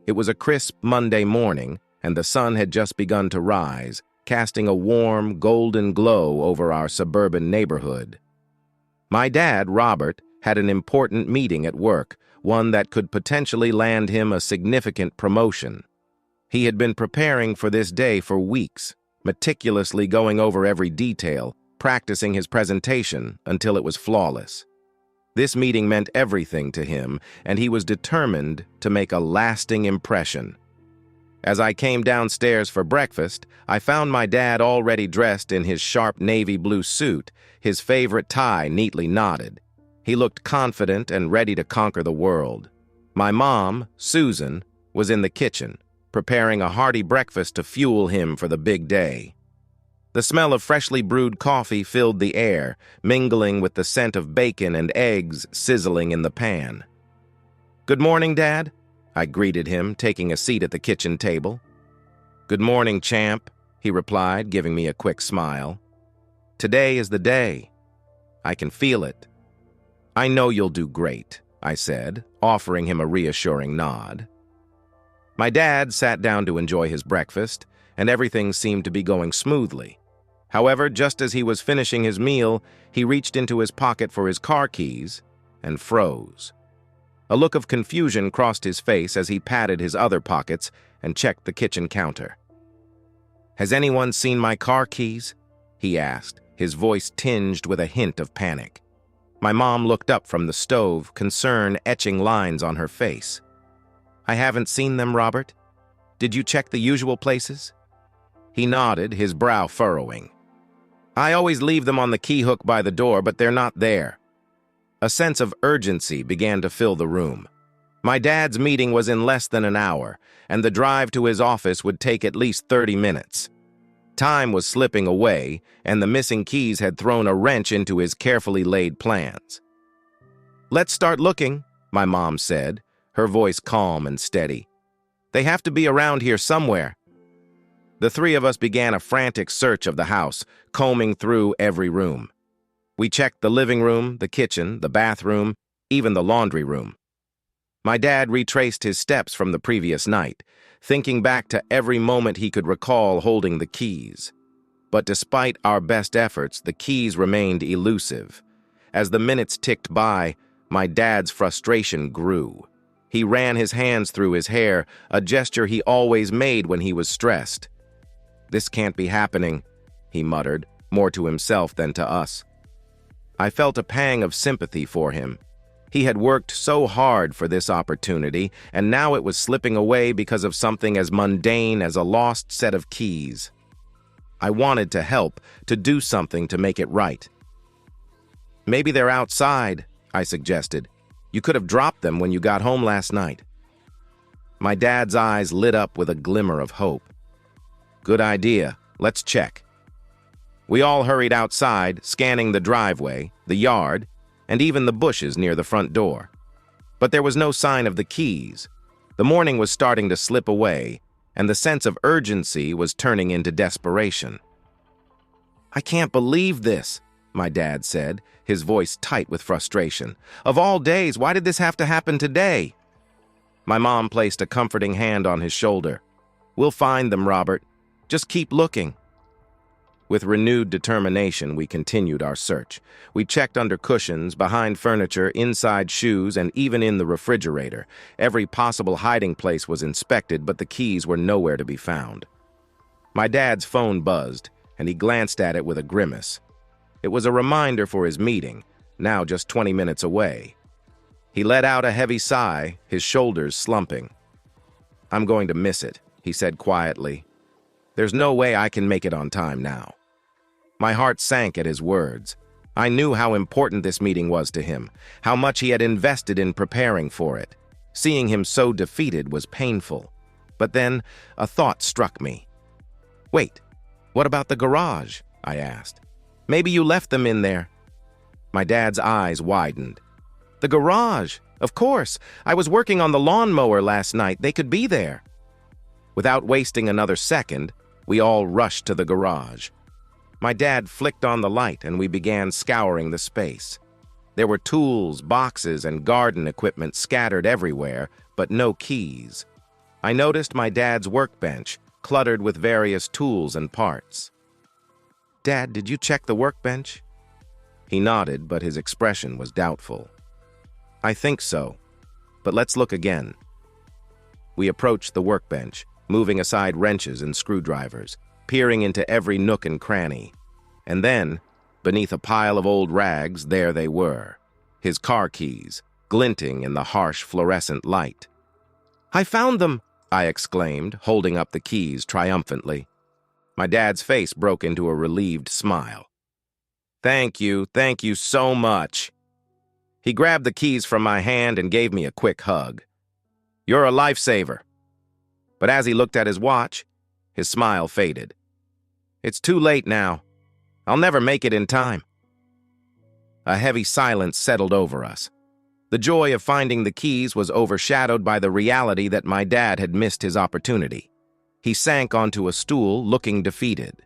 It was a crisp Monday morning, and the sun had just begun to rise, casting a warm, golden glow over our suburban neighborhood. My dad, Robert, had an important meeting at work, one that could potentially land him a significant promotion. He had been preparing for this day for weeks, meticulously going over every detail, practicing his presentation until it was flawless. This meeting meant everything to him, and he was determined to make a lasting impression. As I came downstairs for breakfast, I found my dad already dressed in his sharp navy blue suit, his favorite tie neatly knotted. He looked confident and ready to conquer the world. My mom, Susan, was in the kitchen, preparing a hearty breakfast to fuel him for the big day. The smell of freshly brewed coffee filled the air, mingling with the scent of bacon and eggs sizzling in the pan. "Good morning, Dad," I greeted him, taking a seat at the kitchen table. "Good morning, champ," he replied, giving me a quick smile. "Today is the day. I can feel it." "I know you'll do great," I said, offering him a reassuring nod. My dad sat down to enjoy his breakfast, and everything seemed to be going smoothly. However, just as he was finishing his meal, he reached into his pocket for his car keys and froze. A look of confusion crossed his face as he patted his other pockets and checked the kitchen counter. "Has anyone seen my car keys?" he asked, his voice tinged with a hint of panic. My mom looked up from the stove, concern etching lines on her face. "I haven't seen them, Robert. Did you check the usual places?" He nodded, his brow furrowing. "I always leave them on the key hook by the door, but they're not there." A sense of urgency began to fill the room. My dad's meeting was in less than an hour, and the drive to his office would take at least 30 minutes. Time was slipping away, and the missing keys had thrown a wrench into his carefully laid plans. "Let's start looking," my mom said, her voice calm and steady. "They have to be around here somewhere." The three of us began a frantic search of the house, combing through every room. We checked the living room, the kitchen, the bathroom, even the laundry room. My dad retraced his steps from the previous night, thinking back to every moment he could recall holding the keys. But despite our best efforts, the keys remained elusive. As the minutes ticked by, my dad's frustration grew. He ran his hands through his hair, a gesture he always made when he was stressed. "This can't be happening," he muttered, more to himself than to us. I felt a pang of sympathy for him. He had worked so hard for this opportunity, and now it was slipping away because of something as mundane as a lost set of keys. I wanted to help, to do something to make it right. "Maybe they're outside," I suggested. "You could have dropped them when you got home last night." My dad's eyes lit up with a glimmer of hope. "Good idea. Let's check." We all hurried outside, scanning the driveway, the yard, and even the bushes near the front door. But there was no sign of the keys. The morning was starting to slip away, and the sense of urgency was turning into desperation. "I can't believe this," my dad said, his voice tight with frustration. "Of all days, why did this have to happen today?" My mom placed a comforting hand on his shoulder. "We'll find them, Robert. Just keep looking." With renewed determination, we continued our search. We checked under cushions, behind furniture, inside shoes, and even in the refrigerator. Every possible hiding place was inspected, but the keys were nowhere to be found. My dad's phone buzzed, and he glanced at it with a grimace. It was a reminder for his meeting, now just 20 minutes away. He let out a heavy sigh, his shoulders slumping. "I'm going to miss it," he said quietly. "There's no way I can make it on time now." My heart sank at his words. I knew how important this meeting was to him, how much he had invested in preparing for it. Seeing him so defeated was painful. But then a thought struck me. "Wait, what about the garage?" I asked. "Maybe you left them in there." My dad's eyes widened. "The garage? Of course. I was working on the lawnmower last night. They could be there." Without wasting another second, we all rushed to the garage. My dad flicked on the light, and we began scouring the space. There were tools, boxes, and garden equipment scattered everywhere, but no keys. I noticed my dad's workbench, cluttered with various tools and parts. "Dad, did you check the workbench?" He nodded, but his expression was doubtful. "I think so, but let's look again." We approached the workbench, moving aside wrenches and screwdrivers, peering into every nook and cranny. And then, beneath a pile of old rags, there they were, his car keys, glinting in the harsh fluorescent light. "I found them!" I exclaimed, holding up the keys triumphantly. My dad's face broke into a relieved smile. Thank you so much." He grabbed the keys from my hand and gave me a quick hug. "You're a lifesaver." But as he looked at his watch, his smile faded. "It's too late now. I'll never make it in time." A heavy silence settled over us. The joy of finding the keys was overshadowed by the reality that my dad had missed his opportunity. He sank onto a stool, looking defeated.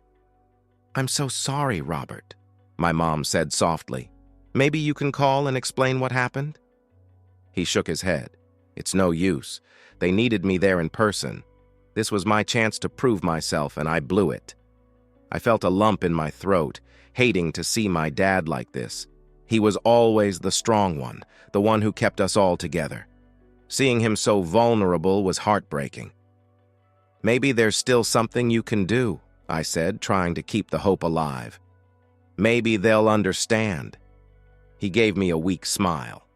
"I'm so sorry, Robert," my mom said softly. "Maybe you can call and explain what happened?" He shook his head. "It's no use. They needed me there in person. This was my chance to prove myself, and I blew it." I felt a lump in my throat, hating to see my dad like this. He was always the strong one, the one who kept us all together. Seeing him so vulnerable was heartbreaking. "Maybe there's still something you can do," I said, trying to keep the hope alive. "Maybe they'll understand." He gave me a weak smile.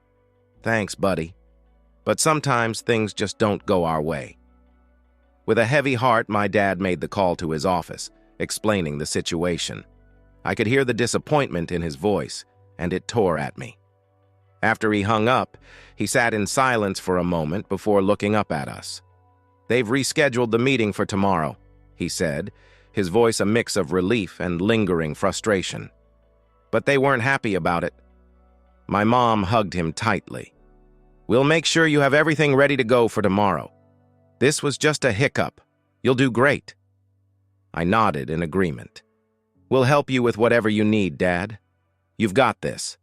"Thanks, buddy. But sometimes things just don't go our way." With a heavy heart, my dad made the call to his office, explaining the situation. I could hear the disappointment in his voice, and it tore at me. After he hung up, he sat in silence for a moment before looking up at us. "They've rescheduled the meeting for tomorrow," he said, his voice a mix of relief and lingering frustration. "But they weren't happy about it." My mom hugged him tightly. "We'll make sure you have everything ready to go for tomorrow. This was just a hiccup. You'll do great." I nodded in agreement. "We'll help you with whatever you need, Dad. You've got this."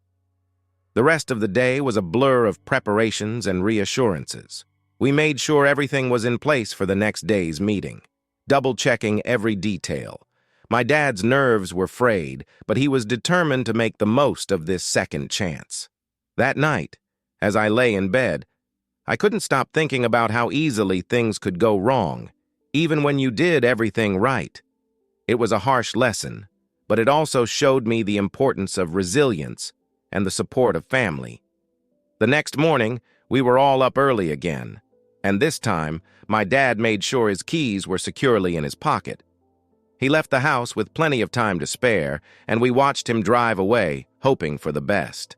The rest of the day was a blur of preparations and reassurances. We made sure everything was in place for the next day's meeting, double-checking every detail. My dad's nerves were frayed, but he was determined to make the most of this second chance. That night, as I lay in bed, I couldn't stop thinking about how easily things could go wrong, even when you did everything right. It was a harsh lesson, but it also showed me the importance of resilience and the support of family. The next morning, we were all up early again, and this time, my dad made sure his keys were securely in his pocket. He left the house with plenty of time to spare, and we watched him drive away, hoping for the best.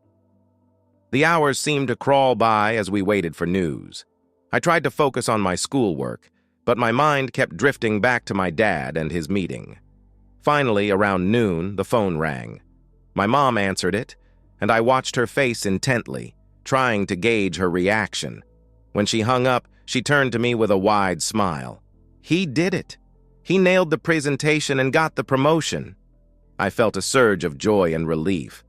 The hours seemed to crawl by as we waited for news. I tried to focus on my schoolwork, but my mind kept drifting back to my dad and his meeting. Finally, around noon, the phone rang. My mom answered it, and I watched her face intently, trying to gauge her reaction. When she hung up, she turned to me with a wide smile. "He did it. He nailed the presentation and got the promotion." I felt a surge of joy and relief.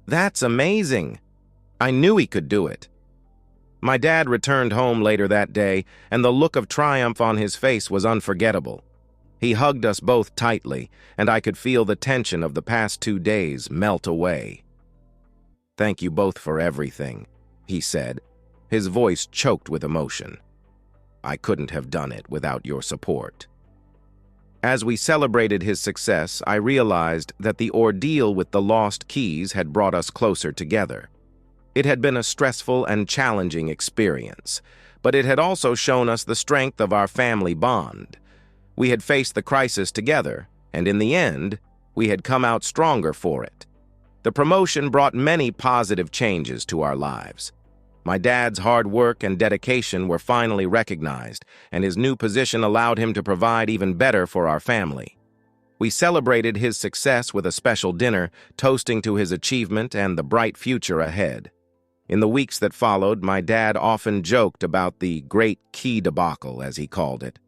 "That's amazing. I knew he could do it." My dad returned home later that day, and the look of triumph on his face was unforgettable. He hugged us both tightly, and I could feel the tension of the past 2 days melt away. "Thank you both for everything," he said, his voice choked with emotion. "I couldn't have done it without your support." As we celebrated his success, I realized that the ordeal with the lost keys had brought us closer together. It had been a stressful and challenging experience, but it had also shown us the strength of our family bond. We had faced the crisis together, and in the end, we had come out stronger for it. The promotion brought many positive changes to our lives. My dad's hard work and dedication were finally recognized, and his new position allowed him to provide even better for our family. We celebrated his success with a special dinner, toasting to his achievement and the bright future ahead. In the weeks that followed, my dad often joked about the great key debacle, as he called it.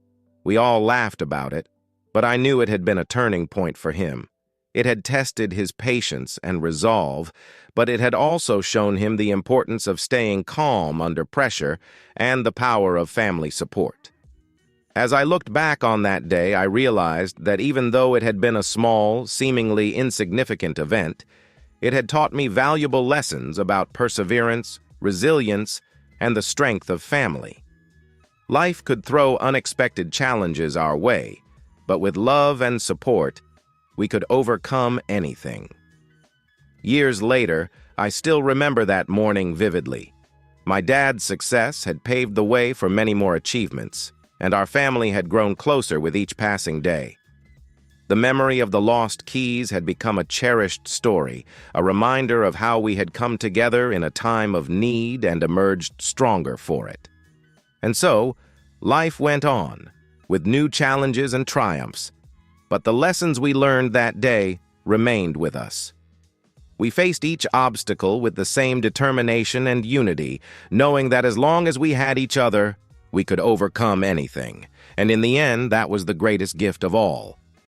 We all laughed about it, but I knew it had been a turning point for him. It had tested his patience and resolve, but it had also shown him the importance of staying calm under pressure and the power of family support. As I looked back on that day, I realized that even though it had been a small, seemingly insignificant event, it had taught me valuable lessons about perseverance, resilience, and the strength of family. Life could throw unexpected challenges our way, but with love and support, we could overcome anything. Years later, I still remember that morning vividly. My dad's success had paved the way for many more achievements, and our family had grown closer with each passing day. The memory of the lost keys had become a cherished story, a reminder of how we had come together in a time of need and emerged stronger for it. And so, life went on, with new challenges and triumphs, but the lessons we learned that day remained with us. We faced each obstacle with the same determination and unity, knowing that as long as we had each other, we could overcome anything. And in the end, that was the greatest gift of all,